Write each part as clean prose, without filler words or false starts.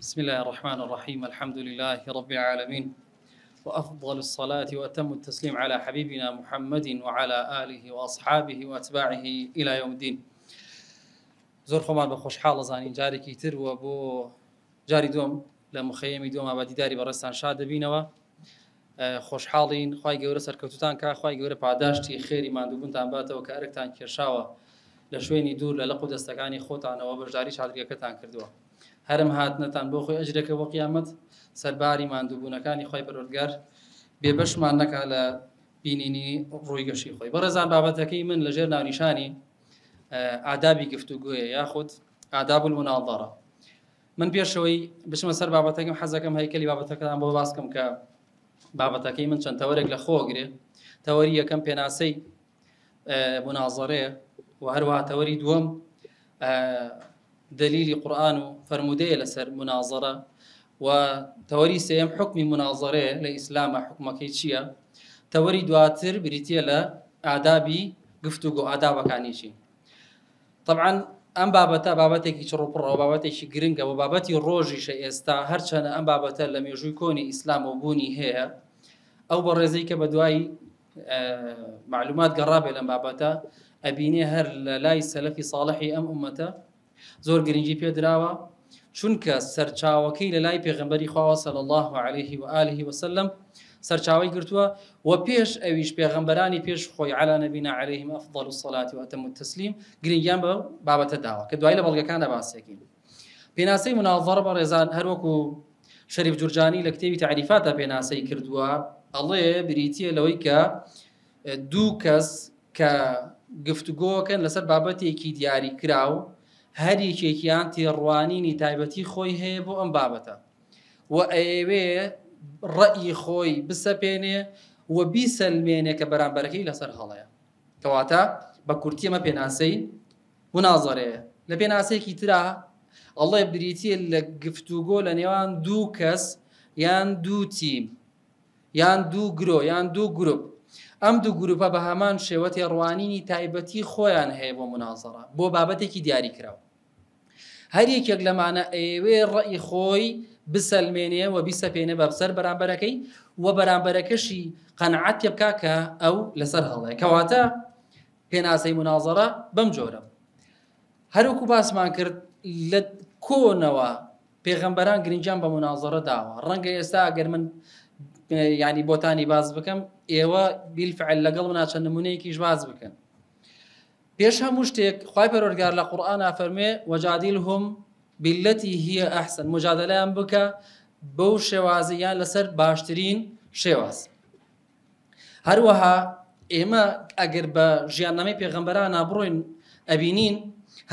بسم الله الرحمن الرحيم الحمد لله رب العالمين وأفضل الصلاة وأتم التسليم على حبيبنا محمد وعلى آله وأصحابه وأتباعه إلى يوم الدين زۆر خۆمان بە خۆشحاڵە زانین جارێکی تر وە بۆ جاری دوم لە مخەیەمی دووەمە بە دیداری بەڕێستان شاد دەبینەوە خۆشحاڵین خوای گەورە سەرکەوتوتان کا خوای گەورە پاداشتی خێری ماندووبوونتان باتەوە کە ئەرکتان کێشاوە لە شوێنی دوور لە لەق و دەستەکانی خۆتانەوە بەشداری شادریەکەتان کردووە هەرم هاتنەتان بۆ خۆی ئەجرێکە بۆ قیامەت سەرباری ماندووبوونەکانی خوای پەروەردگار بێبەشمان نەکا لە بینینی ڕوویگەشی خۆی بەڕێزان بابەتەکەی من لەژێر ناونیشانی ئادابی گفتوگویە یاخود ئاداب المناظرة من پێشەوەی بچمە سەر بابەتەکەم حەزەکەم هەیکەلی بابەتەکەتان بۆ باس بکەم کە بابەتەکەی من چەند تەوەرێک لە خۆگرێ تەوەری یەکەم پێناسەی مناظرەیە و هەروەها تەوەری دووەم دلیلی قورآن و فرمودەیە لەسەر مناظرە و تەوەری سێم حکمی مناظرەیە لە ئیسلامە حکمەکەی چییە تەوەری دواتر بریتیە لە ئادابی گفتوگۆ ئادابەکانی چی طبعا ئەم بابەتە بابەتێکی چڕوپڕەوە بابەتێکی گرنگە و بابەتی ڕۆژیشە ئێستا هەرچەنە ئەم بابەتە لە مێژووی کۆنی ئیسلام و بوونی هەیە ئەو بە ڕێزەی کە بە دوای معلومات گەڕابێ لەم بابەتە ئەبینێ هەر لە لای سەلەفی ساڵحی ئەم ئومەتە زۆر گرنگی پێدراوە چونکە سەرچاوەکەی لە لای پێغەمبەری خوا صلی الله عليه و آله وسلم سەرچاوەی گرتووە و پێش ئەویش پێغەمبەرانی پێش خۆی علی نەبینا علیهم ئەفضل الصلاة وأتم التسلیم گرنگیان بە بابەتە داوە کە دوای لە بەڵگەکانە باسێکین پێناسەی مناظرە بەڕێزان هەروەکو شەریف جورجانی لە کتێبی تعریفاتە پێناسەی کردووە ئەڵێ بریتیە لەوەی کە دوو کەس کە گفتوگۆکەن لەسەر بابەتێکی دیاری کراو هەر یەکێکیان تێڕوانینی تایبەتی خۆی هەیە بۆ ئەم بابەتە و ئەوێ ڕەئی خۆی بسەپێنێ و بیسەلمێنێ کە بەرامبەرەکەی لەسەر هەڵەیە کەواتە بە کورتی ئەمە پێناسەی مناظرەیە لە پێناسەیەکی ترا ئەڵێ بریتیە لە گفتوگۆ لە نێوان دوو کەس یان دوو تیم یان دوو گرۆ یان دوو گروپ ئەم دوو گروپە بە هەمان شێوە تێڕوانینی تایبەتی خۆیان هەیە بۆ مناظرە بۆ بابەتێکی دیاری کراوە هەر یەکێک لەمانە ئەوێ ڕەئی خۆی بسەلمێنێ و بیسەپێنێ بە سەر بەرامبەرەکەی و بەرامبەرەکەشی قەنەعەت پێ بکا کە ئەو لەسەر هەڵەیە کەواتە پێناسەی مناظرە بەم جۆرە هەروەکو باسمان کرد لە کۆنەوە پێغەمبەران گرنگیان بە مناظرە داوە ڕەنگە ئێستا ئەگەر من یعنی بۆتانی باز بکەم ئێوە بیلفعل لەگەڵ منە چەند نمونەیەکیش باز بکەن پێش هەموو شتێک خوای پەروەردگار لە قورئانە فەرمێ وجادلهم بالتي هي أحسن مجادلەیان بکە بەو شێوازیان لەسەر باشترین شێواز هەروەها ئێمە ئەگەر بە ژیاننامەی پێغەمبەران بڕۆین ئەبینین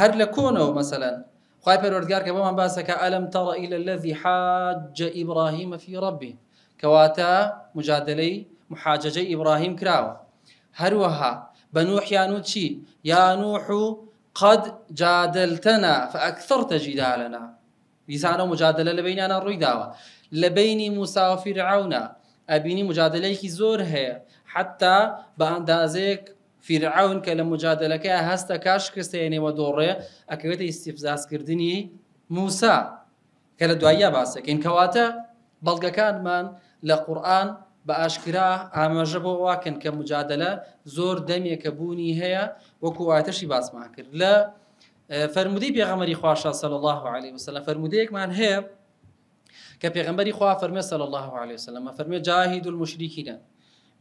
هەر لە کۆنەوە مەسەلەن خوای پەروەردگار کە بەمان باسەکە ئەلەم تەڕە إلى الذي حاج إبراهيم في ربه کەواتە مجادلەی محاججەی ئیبراهیم کراوە هەروەها بە نوح یان چی یا نوح قد جادلتنا فأكثرت جدالنا دیسانە مجادلە لە بینیانە ڕووی داوە لە بینی موسا و فیرعەونە ئەبینی مجادلەیەکی زۆر هەیە حتا بە ئەندازەیەک فیرعەون کە لە مجادلەکەی هەستە کاش کەسێنێوە دۆڕێ ئەکەوێتە ئیستیفزازکردنی موسا کە لە دواییە باسەکەین کەواتە بەڵگەکانمان لە قورئان بە ئاشکرا ئاماژە بۆ واکەن کە مجادلە زۆر دەمێکە بوونی هەیە وەکو ئاتەشی باسمان کرد لە فەرمودەی پێغەمبەری خوا صلی الله عليه وسلم فەرمودەیەکمان هەیە کە پێغەمبەری خوا فەرمێ صلی الله عليه وسلم فەرمێ جاهدوا المشركين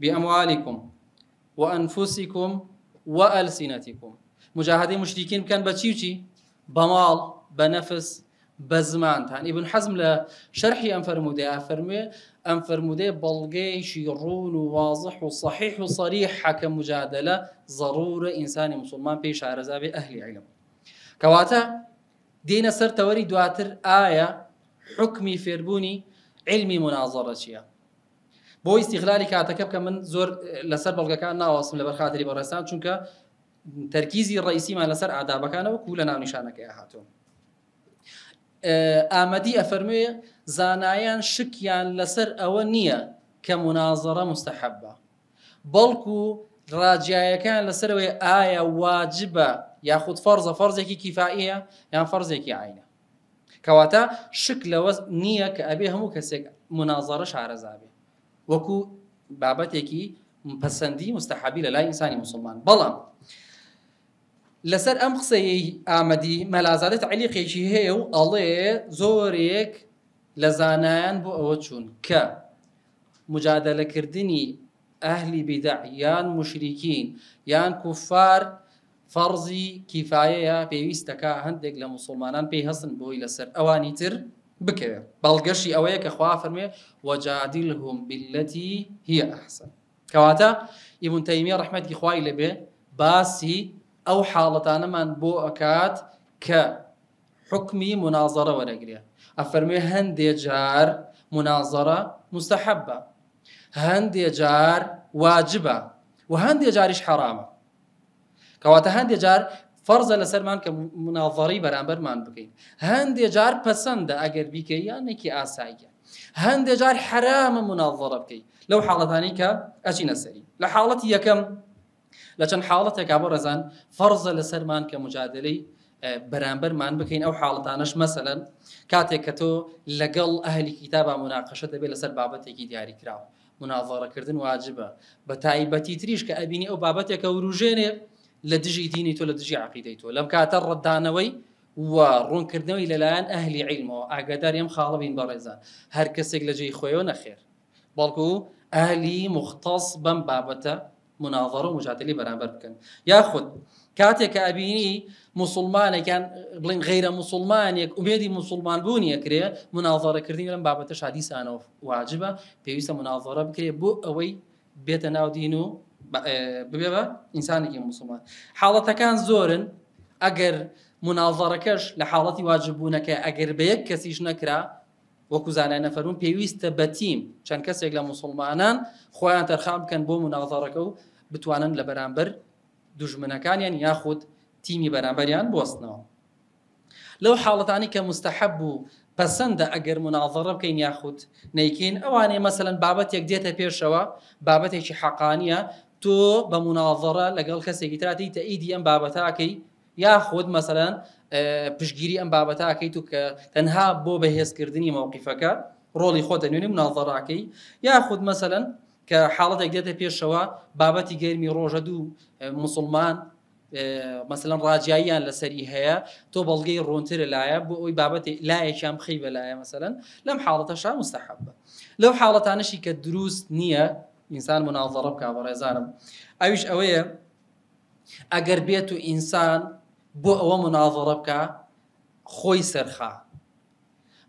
بأموالكم وأنفسكم وألسنتكم مجاهدەی مشریکین بکەن بە چی و چی بەماڵ بە نەفس بە زمانتان ئیبن حەزم لە شەرحی ئەم فەرمودەیە فەرمێ ئەم فەرمودەیە بەڵگەیەکی ڕوون و واضح و صحیح و صریحە کە مجادلە ضرورە ئینسانی مسلمان پێی شارەزا بێ ئەهلی عیلم کەواتە دێنە سەر تەوەری دواتر ئایا حکمی فێربوونی علمی مناظرە چییە بۆ ئیستیغلالی کاتەکە بکە من زۆر لەسەر بەڵگەکان ناوەسم لەبەر خاتری بەڕێستان چونکە تەرکیزی ڕئیسیمان لەسەر ئادابەکانەوە و لە ناونیشانەکەی هاتووە ئامەدی ئەفەرموێ زانایان شکیان لەسەر ئەوە نییە کە مناظرە مستحەبە بەڵکو ڕاجایەکان لەسەرەوەی ئایا واجبە یاخود فەرزە فەرزێکی کیفائیە یان فەرزێکی عینە کەواتە شک لەوە نییە کە ئەبێ هەموو کەسێک منازەڕە شارەزابێ وەکو بابەتێکی پەسەندی مستەحەبی لە لای ئینسانی موسڵمان. بەڵام لەسەر ئەم قسەی ئامەدی مەلازادە تعلیقێکی هەیە و ئەڵێ زۆرێک لە زانایان بۆ ئەوە چوون کە مجادلەکردنی ئەهلی بیدع یان مشریکین یان کوفار فەرزی کیفایەیە پێویستەکە هەندێک لە موسڵمانان پێی هەستن بۆی لەسەر ئەوانی تر بکەوێت. بەڵگەشی ئەوەیە کە خوا فەرمێ وەجادلهم بالەتی هی ئەحسن. کەواتە ئیبن تەیمیە ڕەحمەتی خوای لەبێ باسی ئەو حاڵەتانەمان بۆ ئەکات کە حکمی منازەڕە وەرەگرێ. ئەفەرمێ هەندێک جار منازەڕە مستەحەبە، هەندێک جار واجبە و هەندێک جاریش حەرامە. کەواتە هەندێک جار فەرزە لەسەرمان کە مناظەڕەی بەرامبەرمان بکەین، هەندێک جار پەسەندە ئەگەر بیکەی یانێکی ئاساییە، هەندێک جار حرامە مناظەڕە بکەی لەو حاڵەتانی کە ئەچینە سەری. لە حاڵەتی یەکەم لە چەند حاڵەتێکا بۆ ڕێزان فەرزە لەسەرمان کە مجادلەی بەرامبەرمان بکەین. ئەو حاڵەتانەش مەسەلەن کاتێک کە تۆ لەگەڵ ئەهلی کیتابە مناقەشە دەبێت لەسەر بابەتێکی دیاری کراوە، مناظەڕەکردن واجبە، بە تایبەتی تریش کە ئەبینی ئەو بابەتێکە وروژێنێ لە دژی دینی تۆ لە دژی عەقیدەی تۆ. لەم کاتە ڕەتدانەوەی و ڕوونکردنەوەی لەلایەن ئەهلی عیلمەوە ئاگاداری ئەم خاڵە بین بەڕێزان. هەر کەسێک لە جێی خۆیەوە نەخێر، بەڵکو ئەهلی مختص بەم بابەتە مناظەڕە و مجادلەی بەرامبەر بکەن. یاخود کاتێک کە ئەبینی موسڵمانێکیان بڵین غەیرە موسڵمانێک ئومێدی موسڵمان بوونیە کرێ، مناظەڕەکردنی لەم بابەتە شادیسانەوە واجبە، پێویستە مناظەڕە بکرێ بۆ ئەوەی بێتە ناو دین و ببێ بە ئینسانێکی موسڵمان. حاڵەتەکان زۆرن، ئەگەر مناظەڕەکەش لە حاڵەتی واجببوونەکە ئەگەر بە یەک کەسیش نەکرا وەکو زانایان نەفەرمون پێویستە بە تیم چەند کەسێک لە موسڵمانان خۆیان تەرخان بکەن بۆ مناظەڕەکە و بتوانن لە بەرامبەر دوژمنەکانیان یاخود تیمی بەرامبەریان بوەستنەوە. لەو حاڵەتانی کە مستەحەب و پەسەندە ئەگەر مناظەڕە بکەین یاخود نەیکەین، ئەوانەیە مەسەلەن بابەتێک دێتە پێشەوە، بابەتێکی حەقانیە، تۆ بە مناظەڕە لەگەڵ کەسێکی تراتی تەئیدی ئەم بابەتاکەی یاخود مەسەلەن پشگیری ئەم بابەتاکەیت و کە تەنها بۆ بەهێزکردنی مەوقیفەکە ڕۆڵی خۆ دەنوێنی مناظەڕاکەی، یاخود مەسەلەن کە حاڵەتێک دێتە پێشەوە بابەتی گەرمی ڕۆژە دوو موسڵمان مەسەلەن ڕاجاییان لەسەری هەیە، تۆ بەڵگەی ڕۆنترە لایە بۆ ئەوی بابەتی لایەکیان بخەی بەلایە مەسەلەن، لەم حاڵەتەشا مستەحەبە. لەو حاڵەتانەشی کە دروست نییە ئینسان مناظەڕە بکا بەڕێزانم، ئەویش ئەوەیە ئەگەر بێت و ئینسان بۆ ئەوە مناظەڕە بکە خۆی سەرخا،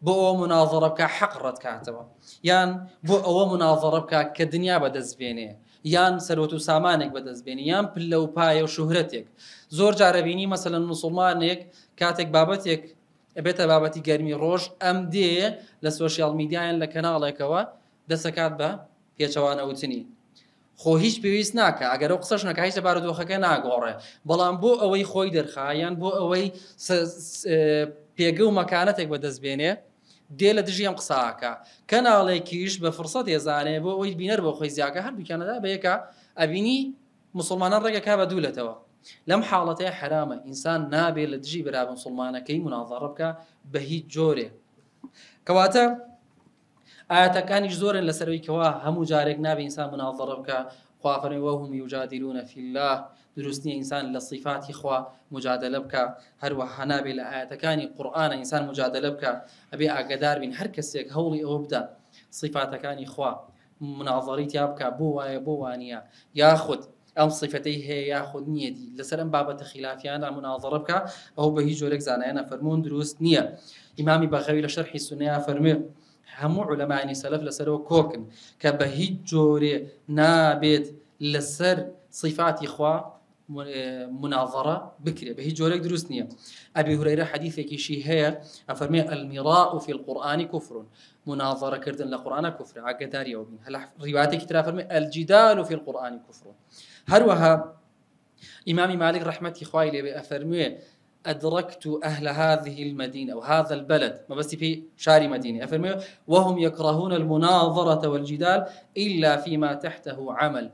بۆ ئەوە مناظەڕە بکە حەق ڕەتکاتەوە، یان بۆ ئەوە مناظەڕە بکە کە دنیا بەدەستبێنێ، یان سەرۆت و سامانێک بەدەستبێنی، یان پلە و پایە و شوهرەتێک. زۆر جارە بینی مەسەلەن موسڵمانێک کاتێک بابەتێک ئەبێتە بابەتی گەرمی ڕۆژ ئەم دێ لە سۆشیال میدیایان لە کەناڵێکەوە دەسەکات بە پێچەوانەوتنی. خۆ هیچ پێویست ناکە، ئەگەر ئەو قسەش نەکە هیچ بارودۆخەکە ناگۆڕێ، بەڵام بۆ ئەوەی خۆی دەرخایان بۆ ئەوەی پێگە و مەکانەتێک بەدەستبێنێ دێ لە دژی ئەم قساکە. کەناڵێکیش بە فرسەت ێزانێ بۆ ئەوەی بینەر بۆ خۆی زیاکە هەردووکیانەدا بەیەکە ئەبینی موسڵمانان ڕێگەکا بە دوولەتەوە. لەم حاڵەتەیە حرامە ئینسان نابێت لە دژی برا موسڵمانەکەی مناظەڕە بکە بە هیچ جۆرێ. کەواتە ئاەتەکانیش زۆرن لەسەرەوەی کەوا هەموو جارێک نابێت ئینسان مناظەڕە بکە. خوا فەرمێ وەهم یوجادلون فی الله، دروست نییە ئینسان لە صیفاتی خوا مجادلە بکە، هەروەها نابێت لە ئاەتەکانی قورئانە ئینسان مجادلە بکە، ئەبێ ئاگادار بین هەر کەسێک هەوڵی ئەوە بدە صیفاتەکانی خوا مناظەڕی تیا بکە بۆ وایە بۆ وانە، یاخود ئەم صیفەتەی هەیە یاخود نیەتی لەسەر ئەم بابەتە خلافیانە مناظەڕە بکە، ئەو بە هیچ جۆرێک زانایانە فەرموون دروست نییە. ئیمامی بەغەوی لە شەرحی سونەیە فەرمێ هەموو عولەمانی سەلەف لەسەرەوە کۆکن کە بە هیچ جۆرێ نابێت لەسەر صیفاتی خوا مناظەڕە بکرێ، بە هیچ جۆرێک دروست نییە. ئەبی هورەیرە حەدیثێکیشی هەیە ئەفەرمێ المراء في القرآن كفر، مناظەڕەکردن لە قورئانە کوفرە، ئاگاداریەوە بین. ڕیواتێکی ترا فەرمێ الجدال في القرآن كفر. هەروەها ئیمامی مالک ڕەحمەتی خوای لێبێ ئەفەرمێ أدركت أهل هذه المدينة وهذا البلد، ما بس في شاري مدينة، أفرمي وهم يكرهون المناظرة والجدال إلا فيما تحته عمل.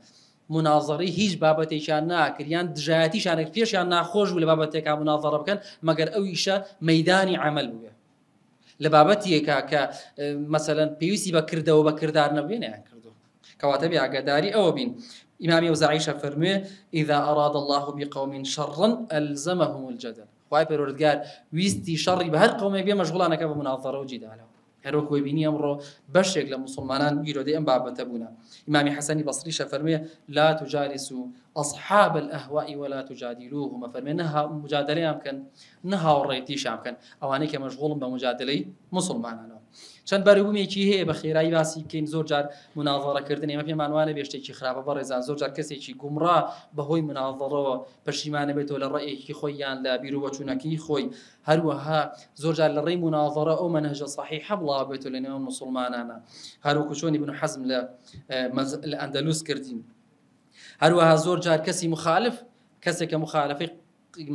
مناظري هیچ بابەتێکیان ناکرد یان دژایەتیشان پێشیان ناخۆش بوو لە بابەتێکا مناظەڕە بکەن مەگەر ئەویشە مەیدانی عمل بووێ. لە بابەتێکە کە مەسەلەن پێویستی بە کردەوە بە کردار نەبێنیان کردو کەواتە بێ ئاگاداری ئەوە بین. ئیمامی ئەوزاعیشە فەرموێ ئیذا ئەراد الله بقوم شرا ئەلزەمەهم الجدل. خوای پەروەردگار ویستی شەڕی بە هەر قەومێک بێ مەشغوڵانەکە بە مناظەرە و جیدالەوە. هەروەکوی بینی ئەمڕۆ بەشێک لە مسلمانان گیرۆدەی ئەم بابەتە بوونە. ئیمامی حەسەنی بەسریشە فەرموێ لا تجالسوا أصحاب الأهواء ولا تجادلوهم. فەرموێ نە مجادلەیان بکەن نە هاوڕێتیشان بکەن ئەوانەی کە مەشغوڵن بە مجادلەی مسلمانانەوە. چەند بەرەبوومێکی هەیە بە خێرایی باسی بکەین. زۆر جار مناظەڕەکردن ئێمە پێمان وانە بێ شتێکی خراپە بەڕێزان. زۆر جار کەسێکی گومڕا بەهۆی مناظەڕەوە پەشیمانە بێتەوە لە ڕێیەکی خۆی یان لە بیرۆچوونەکەی خۆی. هەروەها زۆر جار لە ڕێی مناظەڕە ئەو مەنهەجە صحیحە بڵاو بێتەوە لە نێوان مسلمانانە. هەروەکو چۆن ئیبن حەزم لە ئەندەلوس کردین. هەروەها زۆر جار کەسی مخالف کەسێکە مخالفی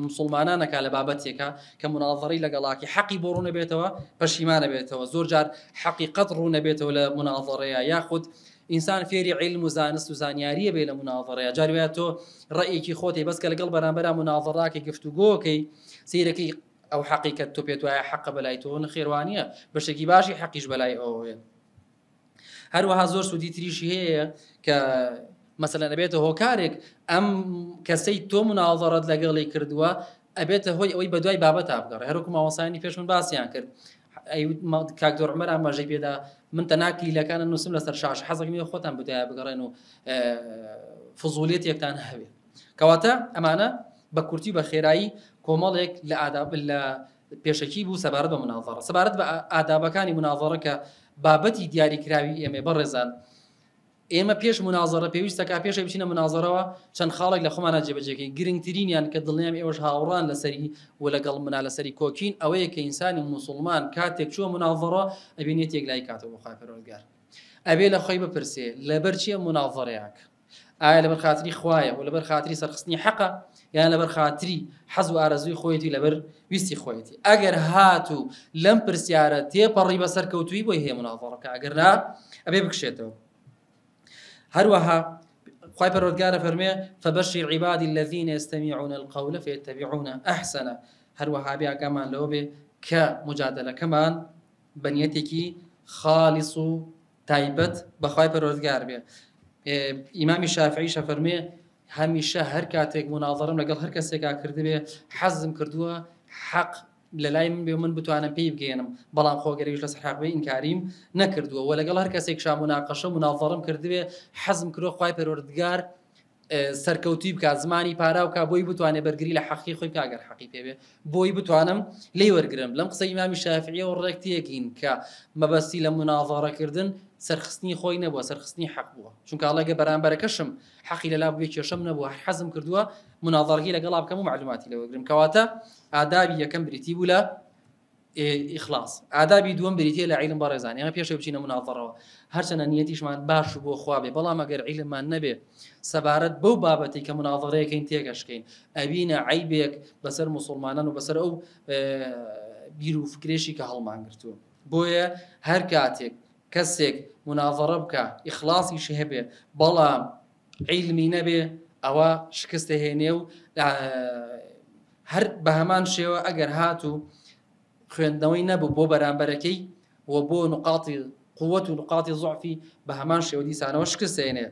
مسلمانانەکە لە بابەتێکە کە مناظەڕی لەگەڵاکی حەقی بۆ ڕوو نەبێتەوە پەشیمانە بێتەوە. زۆر جار حەقیقەت ڕوو نەبێتەوە لە مناظەڕەیە یاخود ئینسان فێری عیلم و زانست و زانیاریە بێ لە مناظەڕەیە. جاری وایە تۆ ڕەیەکی خۆتی بەس کە لەگەڵ بەرامبەر مناظەڕاکەی گفتوگۆکەی سیرەکەی ئەو حەقیقەت تۆ پێت وایە حەقە بەلای تۆ نەخێوانیە بەشێکی باشی حەقیش بەلای ئەوەیە. هەروەها زۆر سوودی تریشی هەیە کە مثلا ئەبێتە هۆکارێک ئەم کەسەی تۆ مناظەڕەت لەگەڵی کردووە ئەبێتە هۆی ئەوەی بەدوای بابەت ئابگەڕێ. هەروەکو ماوەسانی پێش من باسییان کرد کاک دۆڕمەر ئاماژەی پێدا من تەناکی لەکانە نووسم لەسەر شاش حەزەکەمی خۆتان بدایە بگەڕێن و فزولیت یەکتان هەبێ. کەواتە ئەمانە بە کورتی بە خێرایی کۆمەڵێک لە ئاداب لە پێشەکی بوو سەبارەت بە مناظەڕە سەبارەت بە ئادابەکانی مناظەڕە کە بابەتی دیاریکراوی ئێمە بەڕێزان. ئێمە پێش مناظەڕە پێویستەکە پێشە بچینە مناظەرەوە چەند خاڵێک لە خۆمانە جێبەجێکەین. گرنگترینیان کە دڵنیام ئێوەش هاوڕان لەسەری و لەگەڵ منا لەسەری کۆکین ئەوەیە کە ئینسانی مسلمان کاتێک چووە مناظەڕە ئەبینێت یەکلای کاتەوە بۆ خوای پەروەردگار ئەبێ لە خۆی بپرسێ لەبەر چییە مناظەڕەیەک؟ ئایا لەبەر خاتری خوایە و لەبەر خاتری سەرخستنی حەقە یان لەبەر خاتری حەز و ئارەزووی خۆیەتی لەبەر ویستی خۆیەتی؟ ئەگەر هاتوو لەم پرسیارە تێپەڕی بەسەر کەوتووی بۆی هەیە مناظەڕەکە ئەگەر نا ئەبێ بکشێتەوە. هەروەها خوای پەروەردگارە فەرمێ فبشر عبادي الذين يستمعون القول فيتبعون احسنه. هەروەها بێ ئاگامان لەوە بێ کە مجادلەکەمان بەنیەتێکی خاڵص و تایبەت بە خوای پەروەردگار بێ. ئیمامی شافعیشە فەرمێ هەمیشە هەر کاتێک مناظەرەم لەگەڵ هەر کەسێکا کردبێ حەزم کردووە حەق لە لای من بێ من بتوانم پێی بگەێنم بەڵام خۆگەریش لەسەر حەق بێ ئینکاریم نەکردووە و لەگەڵ هەر کەسێکشا مناقەشە مناظەرەم کردبێ حەزم کردووە خوای پەروەردگار سەرکەوتی بکات زمانی پارا وکە بۆی بتوانێت بەرگری لە حەقی خۆی بکە ئەگەر حەقی پێبێ بۆی بتوانم لێی وەرگرم. لەم قسە ئیمامی شافعیەوە ڕێکتیەکین کە مەبەستی لە مناظەڕەکردن سەرخستنی خۆی نەبووە سەرخستنی حەق بووە چونکە ئەڵێگە بەرامبەرەکەشم حەقی لەلا بووێ کێشەم نەبووە حەزم کردووە مناظەڕگی لەگەڵا بکەم و معلوماتی لەوەگرم. کەواتە ئادابی یەکەم بریتی بوو لە ئیخلاص. ئادابی دووەم بریتە لە عیلم بەڕێزان. ئێمە پێشەوە بچینە مناظەڕەوە هەرچەنە نیەتیشمان باش و بۆ خوا بێ بەڵام ئەگەر عیلممان نەبێ سەبارەت بەو بابەتی کە مناظەڕەیەکەین تێگەشکەین ئەبینە عیبێک بەسەر موسڵمانان و بەسەر ئەو بیر و فکرێشی کە هەڵمان گرتووە. بۆیە هەر کاتێک کەسێک مناظەڕە بکە ئیخلاصیش هەبێ بەڵام عیلمی نەبێ ئەوە شکستە هێنێ و هەر بە هەمان شێوە ئەگەر هاتوو خوێندنەوەی نەبوو بۆ بەرامبەرەکەی و بۆ نقاطی قووەت و نقاطی ضعفی بە هەمان شێوە دیسانەوە شکست هێنێ.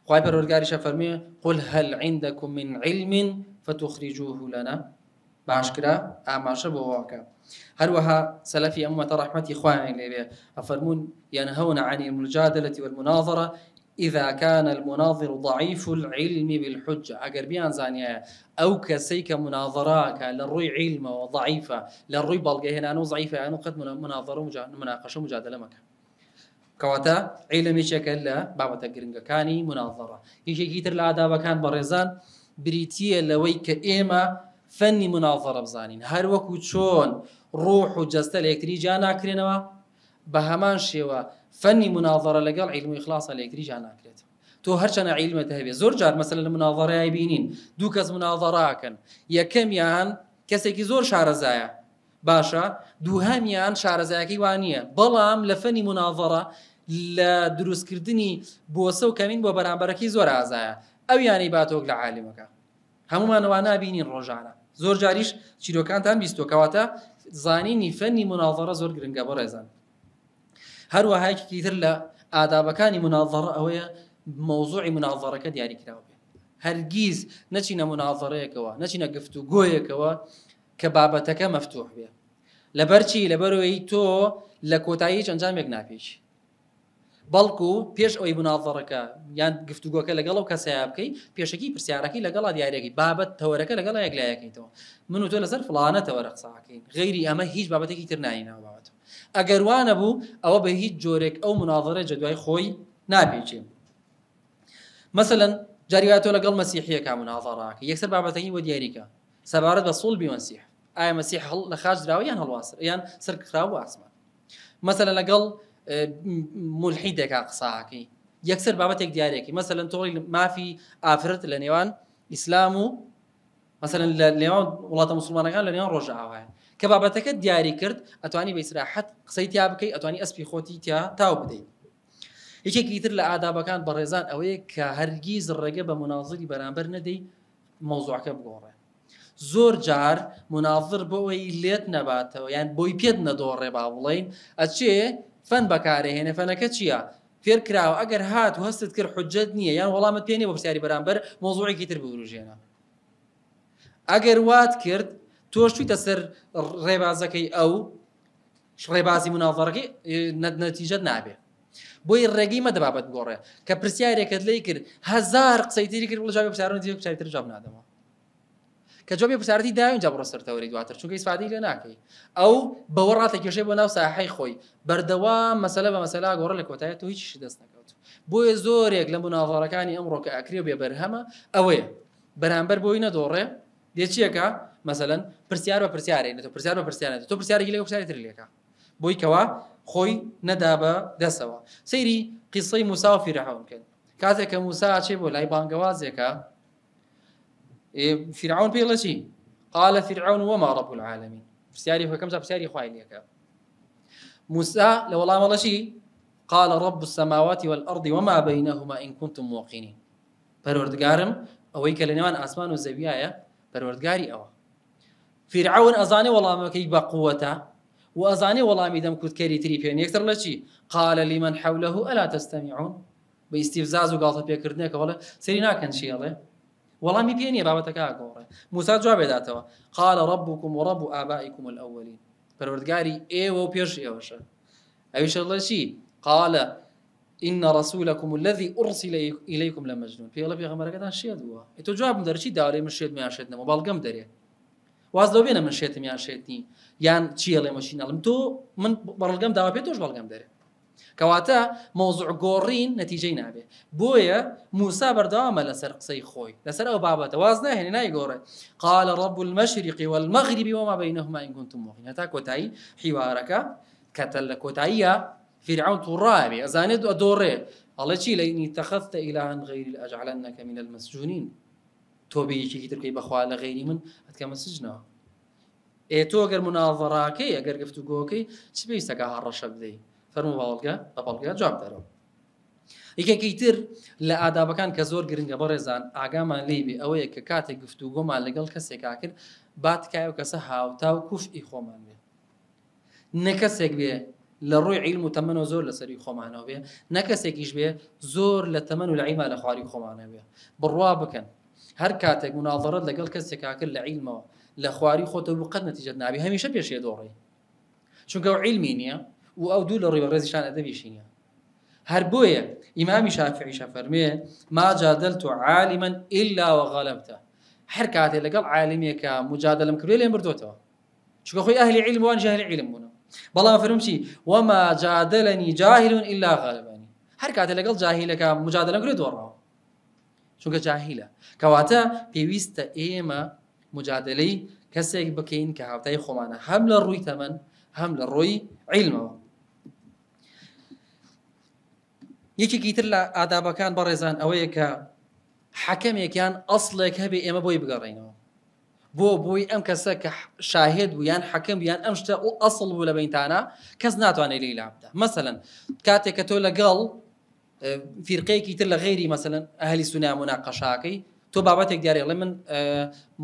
خوای پەروەردگاریش فەرمێ قل هل عندكم من علم فتخرجوه لنا. باشکرا ئاماژە بۆ واکە. هەروەها سەلەفی ئەمەتە ڕەحمەتی خوایان لێبێ ئەفەرمون ينهون عن المجادلة والمناظرة إذا كان المناظر ضعيف العلم بالحجة. أجر بيان زانية أو كسيك مناظراك للروي علم وضعيفة للروي بلغي هنا أنو ضعيفة أنو قد مناظرة مناقشة مجادلة مكا كواتا علمي شكل لا بابا تقرنجا كاني مناظرة يجي كيتر العادة كان بريزان بريتية لويك إيما فني مناظرة بزانين هر وكو چون روح وجست الإكري جانا كرينوا بهمان شيوا فني مناظرة لقال علم إخلاص الإكري جانا كريت تو هرچنا علمته هبه زور جار مثلا المناظرة يبينين دو كز مناظرة كان يكم يان كسيكي زور شارزايا باشا دو هم يان شارزايكي وانية بلام لفني مناظرة لدروس كردني بوسو كمين بو برامبركي زور عزايا او يعني باتوك لعالمك همو ما نوانا بينين رجعنا زور جاريش چیرۆکانتان بیستۆ کەواتە زانینی فەنی مناظرە زۆر گرنگە بەڕێزان. هەروەهایەکێکی تر لە ئادابەکانی مناظرە ئەوەیە مەوزوعی مناظرەکە دیاری کراوە بێ. هەرگیز نەچینە مناظرەیەکەوە، نەچینە گفتوگۆیەکەوە کە بابەتەکە مەفتوح بێ. لەبەرچی لەبەرەوەی تۆ لە کۆتایی ئەنجامێک ناپێچی، بەڵکو پێش ئەوەی مناظرەکە یان گفتوگۆکە لەگەڵ ئەو کەسەیە بکەی، پێشەکی پرسیارەکەی لەگەڵا دیارەکەی بابەت تەوەرەکە لەگەڵا یەکلایەکەیتەوە. من و تۆ لەسەر فڵانە تەوەرە قساکەین، غەیری ئەمە هیچ بابەتێکی تر ناینەوە بابەتەوە. ئەگەر وانە بوو ئەوە بە هیچ جۆرێک ئەو مناظرە جەدوای خۆی ناپێچێ. مەسەلەن جاریوا تۆ لەگەڵ مەسیحیەکە مناظەڕاکە، یەکسەر بابەتەکەی وە دیاریکە سەبارەت بە سوڵبی مەسیح، ئایا مەسیح لە خاج دراوە یان هەڵواسر یان سەر کراوە ئاسمان. مەسەلەن لەگەڵ مولحیدێکا قساکەی، یەکسەر بابەتێک دیارێکی، مەسەلەن تۆڵی مافی ئافرەت لە نێوان ئیسلام و مەسەلەن لە نێوان وڵاتە موسڵمانەکان لە نێوان ڕۆژە ئاوایە کە بابەتەکە دیاری کرد، ئەتوانی بە ئیسراحەت قسەی تیا بکەی، ئەتوانی ئەسپی خۆتی تیا تاو بدەیت. یەکێکی تر لە ئادابەکان بەڕێزان ئەوەیە کە هەرگیز ڕێگە بە مناظری بەرامبەر نەدەی مەوزوعەکە بگۆڕێ. زۆر جار مناظر بۆەوەی لێت نەباتەوە یان بۆی پێت نەدۆڕێ با بڵێین ئەچێ فەن بەکارهێنێ. فەنەکە چییە؟ فێر کراوە ئەگەر هات و هەستت کرد حجەت نییە یان وەڵامت پێ نییە بۆ پرسیاری بەرامبەر مەوزوعێکی تر بوروژێنە. ئەگەر وات کرد تۆش چوویتە سەر ڕێبازەکەی ئەو ڕێبازی مناظەڕەکەی نەتیجەت نابێ. بۆی ڕێگەی مەدە بابەت بگۆڕێ کە پرسیارێکت لێی کرد هەزار قسەی تری کرد وڵ جوابی پرسیارەوە دیوە پرسیاری تر جواب نادەمەوە. کە جوابی پرسیارەتی داوین جا بڕۆ سەرتەوەری دواتر چونکە ئیسفادەی لێ ناکەی. ئەو بەوە ڕاتێکێشەی بۆ ناو ساحەی خۆی بەردەوام مەسەلە بە مەسەلا گۆڕە لە کۆتایە تۆ هیچیشی دەست نەکەوت. بۆیە زۆرێک لە مناظەڕەکانی ئەمڕۆ کە ئەکرێ بێ بەرهەمە ئەوەیە بەرامبەر بۆی نەدۆڕێ دێچیەکە مەسەلەن پرسیار بە پرسیارێنێتەوە، پرسیار بە پرسیارێت تۆ پرسیارێکی لێ پرسیاری تر لێکە بۆی کەوا خۆی نەدا بە دەستەوە. سەیری قیسەی موسا و فیرعون کرد. کاتێک کە موسا ئاچێ بۆ لای بانگەوازێکە فیرعون پێڵە چی؟ قال فرعون وما رب العالمين. پرسیاری حکەم جا پرسیاری خوای لێکە. موسا لە وەڵامەڵە چی؟ قال رب السماوات والأرض وما بينهما إن كنتم موقنين. پەروەردگارم ئەوەی کە لە نێوان ئاسمان و زەویایە پەروەردگاری ئەوە. فرعون ئەزانێ وەڵامەکەی بە قووەتە و ئەزانێ وەڵامی دەم کوتکەری تری پێن یەکتر لە چی؟ قال لمن حوله ألا تستمعون. بە ئیستیفزاز و گاڵتە پێکردنێکە وەڵێ سەری ناکەن چیەڵێ وەڵامی پێ نییە بابەتەکە ئاگۆڕێ. موسا جوابێ داتەوە قال ربكم ورب آبائكم الأولين. پەروەردگاری ئێوە و پێش ئێوەشە. ئەویش دەڵێ چی؟ قال إن رسولكم الذي أرسل إليكم لمجنون. پێڵە پێغەمبەرەکەتان شێت بووە. ئێ تۆ جوابم دەرچی داوای من شێت میان شێت نەما بەڵگەم دەرێ. واز لەو بێنە من شێتم یان شێتنی یان چیەڵێ مەشینەڵم تۆ من بەڵگەم داوا پێ تۆش بەڵگەم دەرێ. کەواتە مەوزوع گۆڕین نەتیجەی نابێ. بۆیە موسا بەردەوامە لەسەر قسەی خۆی لەسەر ئەو بابەتە واز ناهێنێ نایگۆڕێ. قال رب المشرق والمغرب وما بينهما إن كنتم موقنين. هەتا کۆتایی حیوارەکە کەتە لە کۆتاییە فرعون توڕابێ ئەزانێت ئەدۆڕێ ئەڵێ چی لئن اتخذت إلها غيري لأجعلنك من المسجونين. تۆ بەیەکێکی تر بکەی بەخوا لە غەیری من ئەتکەمە سجنەوە. تۆ ئەگەر مناظەڕاکەی ئەگەر گفتوگۆکەی چ پێویستەکە هەڕەشە بدەی؟ فەرموو بەڵگە بە بەڵگە جواب دەرەوە. یەکێکی تر لە ئادابەکان کە زۆر گرنگە بەڕێزان ئاگامان لێ بێ ئەوەیە کە کاتێک گفتوگۆمان لەگەڵ کەسێکا کرد با تکایە و کەسە هاوتا و کوفئی خۆمان بێ. نە کەسێک بێ لە ڕووی عیلم و تەمەنەوە زۆر لەسەری خۆمانەوە بێ، نە کەسێکیش بێ زۆر لە تەمەن و لە عیلما لە خواری خۆمانە بێ. بڕوا بکەن هەر کاتێک مناظەرەت لەگەڵ کەسێکا کرد لە عیلمەوە لە خواری خۆتەوە قەت نەتیجەت نابێ، هەمیشە پێشێ دۆڕی چونکە ئەو عیلمی نییە و ئەو دوو لە ڕێوە ڕێزیشان ئەدەبیشی نییە. هەر بۆیە ئیمامی شافعیش فەرمێ ما جادلت عالما إلا وغلبته. هەر کاتێ لەگەڵ عالمێکە مجادلەم کردوێ لێم بردوتەوە چونکە خۆی ئەهلی عیلم وان جاهلی عیلم بوون. بەڵام فەرمووی چی؟ وما جادلني جاهل إلا غلبني. هەر کاتێ لەگەڵ جاهیلەکە مجادلەم کردوێ دۆڕاوە چونکە جاهیلە. کەواتە پێویستە ئێمە مجادلەی کەسێک بکەین کە هاوتای خۆمانە هەم لە ڕووی تەمەن هەم لە ڕۆی عیلمەوە. یەکێکی تر لە ئادابەکان بەڕێزان ئەوەیە کە حەکەمێکیان ئەسڵێک هەبێ ئێمە بۆی بگەڕێنەوە بۆی ئەم کەسە کە شاهد بوو یان حەکەم یان ئەم شتە ئەسڵ بوو لە بینتانە کەس ناتوانێت لێی لابدە. مەسەلەن کاتێک کە تۆ لەگەڵ فیرقەیەکی تر لە غەیری مەسەلەن ئەهلی سوننا مناقەشاکەی تۆ بابەتێک دیارێڵێ من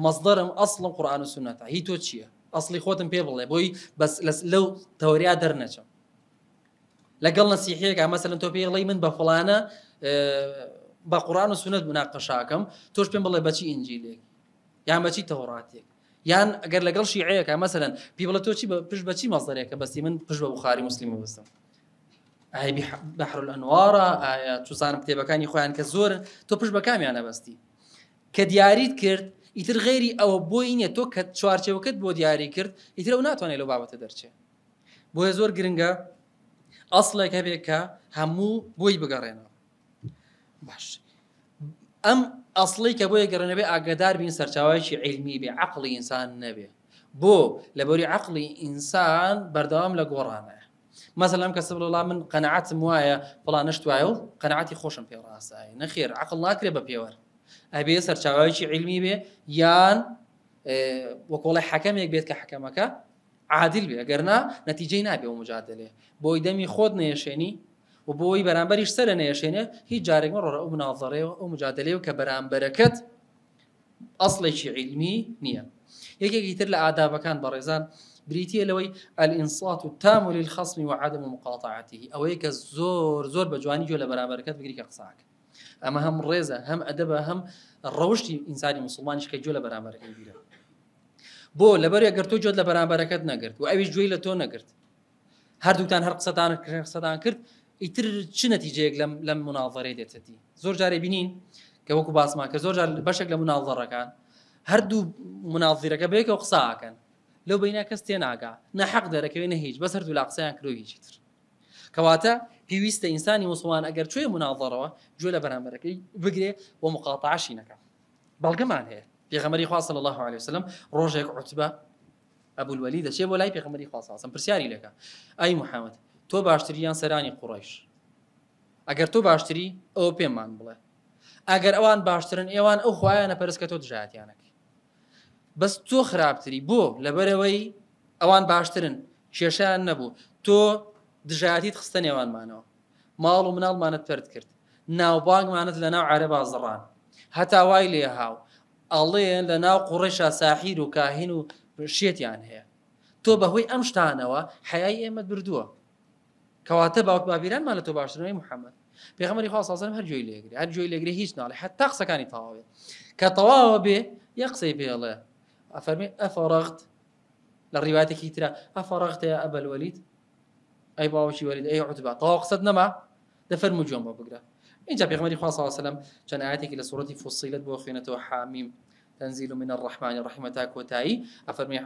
مەصدەرم ئەسڵم قورئان و سونەتە هی تۆ چییە؟ ئەسڵی خۆتم پێ بڵێ بۆی بەس لەو تەوریا دەرنەچم لەگەڵ نەسیحەیەک مەسەلەن تۆ پێڵی من بە فڵانە بە قورآن و سونەت مناقەشاکەم تۆش پێم بڵێ بەچی ئینجیلێک یان بەچی تەوراتێک یان ئەگەر لەگەڵ شیعەیەکە مەسەلەن پێی بڵێ تۆ چی پشت بەچی مەزدەرێکە بەستی من پشت بە بوخاری موسلیم بستم ئایا بەحر الأنوارە ئایا چوزانم کتێبەکانی خۆیان کە زۆرن تۆ پشت بە کامیانە بەستی کە دیاریت کرد ئیتر غێری ئەوە بۆی نییە تۆ کە چوارچێوەکەت بۆ دیاری کرد ئیتر ئەو ناتوانێت لەو بابەتە دەرچێت بۆیە زۆر گرنگە ئەسڵێک هەبێت کە هەموو بۆی بگەڕێنەوە باش ئەم ئەسڵی کە بۆیە گەڕێنەبێ ئاگادار بین سەرچاوایکی عیلمی بێ عەقڵی ئینسان نەبێ بۆ لەبەری عەقڵی ئینسان بەردەوام لە گۆڕانەیە مەسەڵەن ئەم کەسە بڵێ من قەنەعەتم وایە فڵانە شتوایە و قەنەعەتی خۆشم پێ ڕاستایە نەخێر عەقڵ ناکرێ بە پێوەر ئەبێ سەرچاوایکی عیلمی بێ یان وەکۆڵی حەکەمێک بێت کە حەکەمەکە عادل بێ ئەگەرنا نەتیجەی نابێ و مجادلێ بۆی دەمی خۆت نەیەشێنی و بۆی بەرامبەریش سەرە نەیەشێنێ هیچ جارێک ڕۆڕە ئەو مناظەڕەیە ئەو مجادلێ و کە بەرامبەرەکەت ئەسڵێکی عیلمی نییە یەکێکی تر لە ئادابەکان بەڕێزان بریتیە لەوەی الئینصات التام للخصم وعدم مقاطعته ئەوەیە کە زۆر بە جوانی گوێ لە بەرامبەرەکەت بگری کە قساکە ئەمە هەم ڕێزە هەم ئەدەبە هەم ڕەوشی ئینسانی مسلمانیش کە گوێ لە بەرامبەرەکەی بیرە بۆ لەبەرێک گەر تۆ گوێت لە بەرامبەرەکەت نەگرت و ئەویش گوێی لە تۆ نەگرت هەردووتان هەر قسەتان کرد ئیتر چ نەتیجەیەک لەم مناظەرەی دێتەتی زۆر جارێ بینین کە وەکو باسمان کە زۆر جار بەشێک لە مناظەڕەکان هەردوو مناظیرەکە بەیەکەوە قساکەن لەو بەینا کەس تێناگا نەحەق دەرەکەوێ نە هیچ بەس هەردوو لا قسەیان کرۆ هیچی تر کەواتە پێویستە ئینسانی مسلمان ئەگەر کوێ مناظەرەوە گوێ لە بەرامبەرەکەی بگرێ و مقاطعەشی نەکا بەڵگەمان هەیە پێغەمبەری خوا صلی الله علیه وسلم ڕۆژێک عوتبە ئەبو الولید دەچێ بۆ لای پێغەمبەری خوا صلی الله علیه وسلم پرسیاری لەکە ئای محەممەد تۆ باشتریان سەرانی قوڕیش ئەگەر تۆ باشتری ئەوە پێمان بڵێ ئەگەر ئەوان باشترن ئێوان ئەو خوایانە پەرست کە تۆ دژایەتیانەکەی بەس تۆ خراپتری بۆ لەبەرەوەی ئەوان باشترن کێشیان نەبوو تۆ دژایەتیت خستە نێوانمانەوە ماڵ و مناڵمانت پەرد کرد ناوبانگمانت لە ناو عەرەب ئازڕان هەتا وای لێ هاو ئەڵێن لە ناو قوڕیشا ساحیر و کاهین و شێتیان هەیە تۆ بەهۆی ئەم شتانەوە حەیای ئێمەت بردووە کەواتە باوک بابیرانمان لە تۆ باشترنەوەی محەممەد پێغەمبەری خوا صلی الله علیه و سلم هەر گوێی لێگرێ هەر گوێی لێگرێ هیچ ناڵێ حتا قسەکانی تەواو بێت کە تەواوە بێ یە قسەی پێڵێ ئەفەرمێ ئەفەڕەغت لە ڕیوایەتێکی ترە ئەفەڕەغتە یا ئەبەل وەلید ئەی باوکی وەلید ئەی عوتبە تەواو قسەت نەما دەفەرموو گوێم بۆ بگرە اینجا پێغەمبەری خوا صلی الله علیه و سلم چەند ئاەتێکی لە سوورەتی فوسیلەت بۆ خوێنێتەوە حامیم تنزيل من الرحمن الرحيم تاكوتاي أفرمي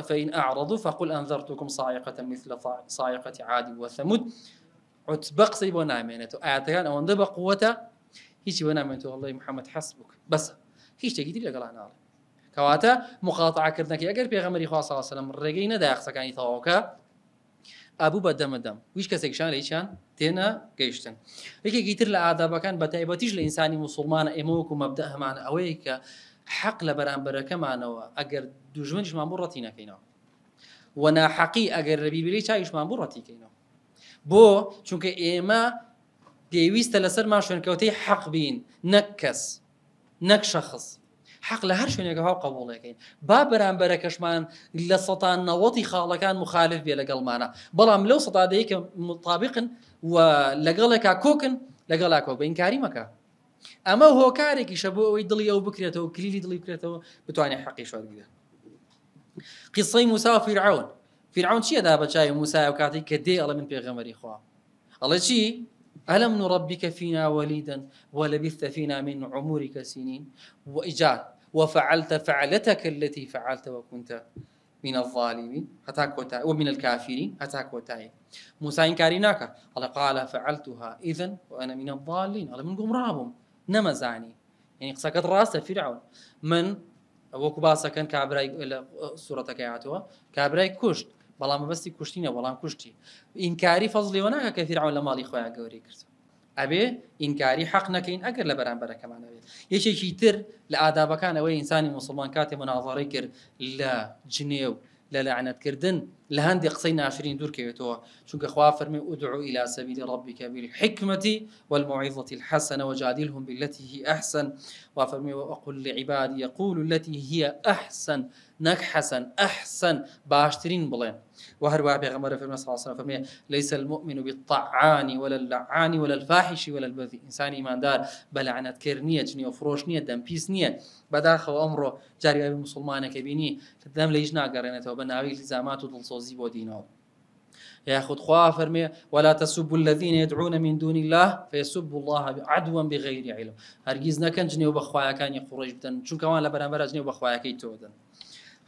فإن أعرضوا فقل أنذرتكم صاعقة مثل صاعقة عاد وثمود عتبق سيبو نامينته آياتكان أو انضب قوته هيش ونامينته والله محمد حسبك بس هيش تجدي لك الله نار كواتا مقاطعة كردنك أجر بيغمري خاص صلى الله عليه وسلم رجينا داخل سكاني ثواكا أبو بدم الدم ويش كسيك شان ليشان تينا جيشتن هيك جيتر لعذابكان بتايباتيش لإنساني مسلمان إموك ومبدأها معنا أويك حق لبرامبرك معنا أجر دوجمنش مامورتينا كينا ونا حقي أجر ربي بلي شايش مامورتي كينا بو چونك إما بيويست لسر ما شون كوتي حق بين نكس نك شخص حق لهر شوێنێک هاو قبوڵەکەین با بەرامبەرەکەشمان لە سەتان نەوەتی خاڵەکان مخالف بێ لەگەڵمانە بەڵام لەو سەتادەیە کە مطابقن و لەگەڵێکا کۆکن لەگەڵا کۆک بە ئینکاری مەکە ئەمە هۆکارێکیشە بۆ ئەوەی دڵی ئەو بکرێتەوە کلیلی دڵی بکرێتەوە بتوانێت حەقی شۆرگیرە قیسەی موسا و فیرعون چیەدا بە چاوی موسا و کاتێک کە دێ ئەڵێ من پێغەمبەری خوا ئەڵێ چی ألم نربك فينا وليدا ولبثت فينا من عمرك سنين وإجاد وفعلت فعلتك التي فعلت وكنت من الظالمين هتاك ومن الكافرين هتاك وتاي موسى إنكاريناك قال فعلتها إذن وأنا من الضالين قال من قمرابهم نمزاني يعني قصة راسه فرعون من وكباسة كان كابراي سورة كياتوا كابراي كشت بەڵام بەستی کوشتینە بەڵام کوشتی ئینکاری فەزلی وەناکە کە فیرعون لە ماڵی خۆیان گەورەی کرد ئەبێ ئینکاری حەق نەکەین ئەگەر لە بەرامبەرەکەمانە بێت یەکێکی تر لە ئادابەکان ئەوەی ئینسانی موسڵمان کاتێ مناظەڕەی کرد لە جنێو لە لەعنەتکردن لهندي قصينا 20 دور كيتوا شو كخوا فرمي ادعو الى سبيل ربك بالحكمه والموعظه الحسنه وجادلهم بالتي هي احسن وفرمي وقل لعبادي يقول التي هي احسن نك حسن احسن باشترين بلين وهروا بيغمر في صلى الله عليه وسلم فرمي ليس المؤمن بالطعان ولا اللعان ولا الفاحش ولا البذيء انسان ايمان دار بلعنت كرنيه جني وفروشنيه دم بيسنيه بداخل امره جاري ابي مسلمانك بيني قدام ليجنا قرنته وبناوي التزامات ودلصوزي ودينه ياخذ خوا فرمي ولا تسبوا الذين يدعون من دون الله فيسبوا الله عدوا بغير علم هرجيز نكن جني وبخوايا كان يقرج بدن شو كمان لبرامبر جني وبخوايا كي تودن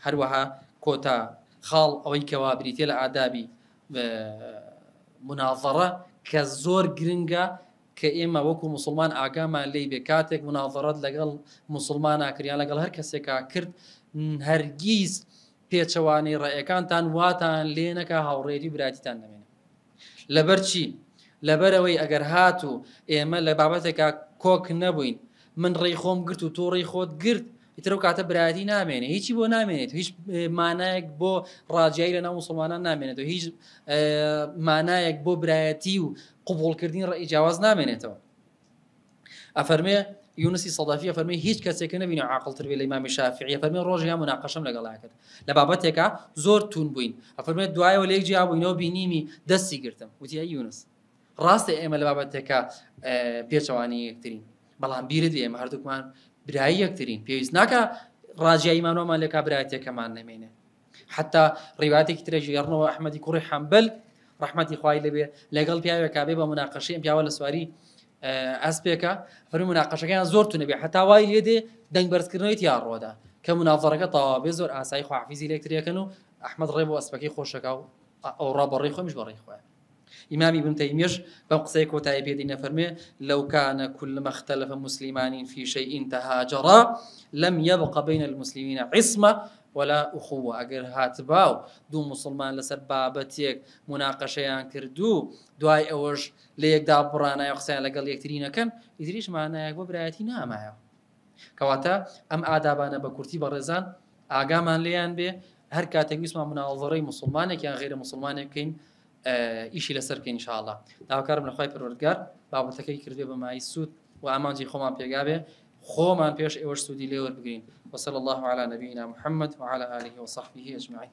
هروها كوتا خال او كوابريتي الادابي مناظره كزور جرينجا كإما وكو مسلمان آقاما اللي بكاتك مناظرات لقل مسلمان آكريان لقل هر كسيكا كرد هرگيز پێچەوانەی ڕێیەکانتان واتان لێ نەکا هاوڕێتی برایەتیتان نەمێنێ لەبەرچی لەبەرەوەی ئەگەر هات و ئێمە لە بابەتێکا کۆک نەبووین من ڕێی خۆم گرت و تۆ ڕێی خۆت گرت ئیتر ئەو کاتە برایەتی نامێنێ هیچی بۆ نامێنێت هیچ مانایەک بۆ ڕاجایی لەناو موسڵمانان نامێنێتەوە هیچ مانایەک بۆ برایەتی و قبوڵکردنی ڕێی جیاواز نامێنێتەوە ئەفەرمێ يونسي صدافية فرمي هيج كسيك نبي عاقل تربية الإمام الشافعي فرمي روجها مناقشة لقلا كده لبابتك زور تون بوين فرمي الدعاء وليك جابوا ينو بينيمي دسي قرتم وتي يونس راس إما لبابتك بيشواني كتيرين بلهم بيرد إما هردوك مان براية كتيرين بيوز ناكا راجع إمام وما لك برايتك كمان نمينه حتى رواياتك كتير يرنو أحمد كوري حنبل رحمتي خوای لبی لەگەڵ پیاوێک کابێ بە مناقەشەی پیاوە لە سواری ئەسپێکە فەرمی مناقەشەکەیان زۆر تونەبێ حتا وای لێ دێ دەنگ بەرزکردنەوەی تیاڕۆدا کە مناظەرەکە تەواو بێ زۆر ئاسایی خواحافیزی لێکتریەکەن و ئەحمەد ڕێ بۆ ئەسپەکەی خۆشەکە و ئەو ڕابەڕێی خۆمیش بەڕێی خۆیان إمام ابن تيمية بقصة كوتاي بيدنا فرمي لو كان كلما اختلف مسلمان في شيء تهاجرا لم يبق بين المسلمين عصمة ولا أخوة أجر هاتباو دو مسلمان لسر بابتيك مناقشة كردو دواي أوج ليك دابرانا يقصان لقل يكترين كان يدريش معنا يكبر براتينا معه كواتا أم آدابانا بكورتي برزان آقامان ليان بي هر كاتك اسمه مناظري مسلمانك يعني غير مسلمانك كين إشي لسرك إن شاء الله داوكارم لخوای پروردگار بابتەکەی کردێ بە مای سوود و ئامانجی خۆمان پێگابێ خۆمان پێش ئێوەش سوودی لێوەربگرین وصلى الله على نبينا محمد وعلى آله وصحبه أجمعين.